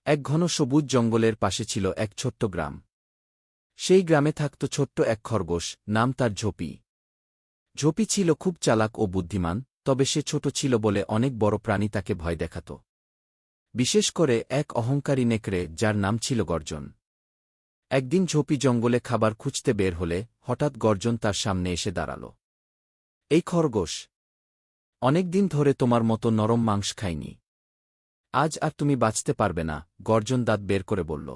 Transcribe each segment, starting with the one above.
এক ঘন সবুজ জঙ্গলের পাশে ছিল এক ছোট্ট গ্রাম। সেই গ্রামে থাকত ছোট্ট এক খরগোশ, নাম তার ঝোপি। ঝোপি ছিল খুব চালাক ও বুদ্ধিমান, তবে সে ছোট ছিল বলে অনেক বড় প্রাণী তাকে ভয় দেখাত। বিশেষ করে এক অহংকারী নেকড়ে যার নাম ছিল গর্জন। একদিন ঝোপি জঙ্গলে খাবার খুঁজতে বের হলে হঠাৎ গর্জন তার সামনে এসে দাঁড়াল। এই খরগোশ, অনেকদিন ধরে তোমার মতো নরম মাংস খাইনি। আজ আর তুমি বাঁচতে পারবে না, গর্জন দাঁত বের করে বলল।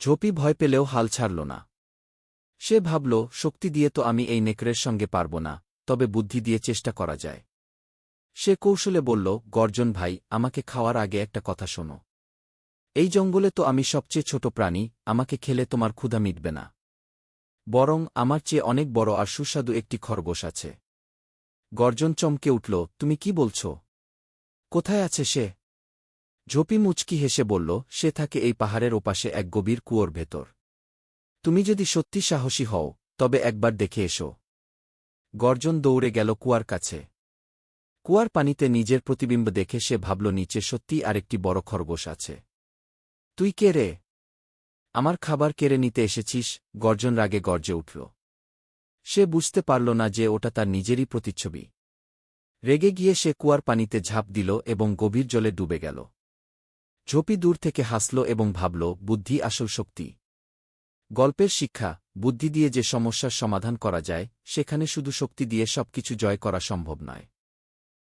ঝোপি ভয় পেলেও হাল ছাড়ল না। সে ভাবল, শক্তি দিয়ে তো আমি এই নেকড়ের সঙ্গে পারব না, তবে বুদ্ধি দিয়ে চেষ্টা করা যায়। সে কৌশলে বলল, গর্জন ভাই, আমাকে খাওয়ার আগে একটা কথা শোনো। এই জঙ্গলে তো আমি সবচেয়ে ছোট প্রাণী, আমাকে খেলে তোমার ক্ষুধা মিটবে না। বরং আমার চেয়ে অনেক বড় আর সুস্বাদু একটি খরগোশ আছে। গর্জন চমকে উঠল, তুমি কি বলছ? কোথায় আছে সে? ঝোপি মুচকি হেসে বলল, সে থাকে এই পাহাড়ের ওপাশে এক গভীর কুয়োর ভেতর। তুমি যদি সত্যি সাহসী হও, তবে একবার দেখে এসো। গর্জন দৌড়ে গেল কুয়ার কাছে। কুয়ার পানিতে নিজের প্রতিবিম্ব দেখে সে ভাবল, নিচে সত্যিই আরেকটি বড় খরগোশ আছে। তুই কে রে? আমার খাবার কেড়ে নিতে এসেছিস? গর্জন রাগে গর্জে উঠল। সে বুঝতে পারল না যে ওটা তার নিজেরই প্রতিচ্ছবি। রেগে গিয়ে সে কুয়ার পানিতে ঝাঁপ দিল এবং গভীর জলে ডুবে গেল। ঝোপি দূর থেকে হাসল এবং ভাবল, বুদ্ধি আসল শক্তি। গল্পের শিক্ষা, বুদ্ধি দিয়ে যে সমস্যার সমাধান করা যায়, সেখানে শুধু শক্তি দিয়ে সবকিছু জয় করা সম্ভব নয়।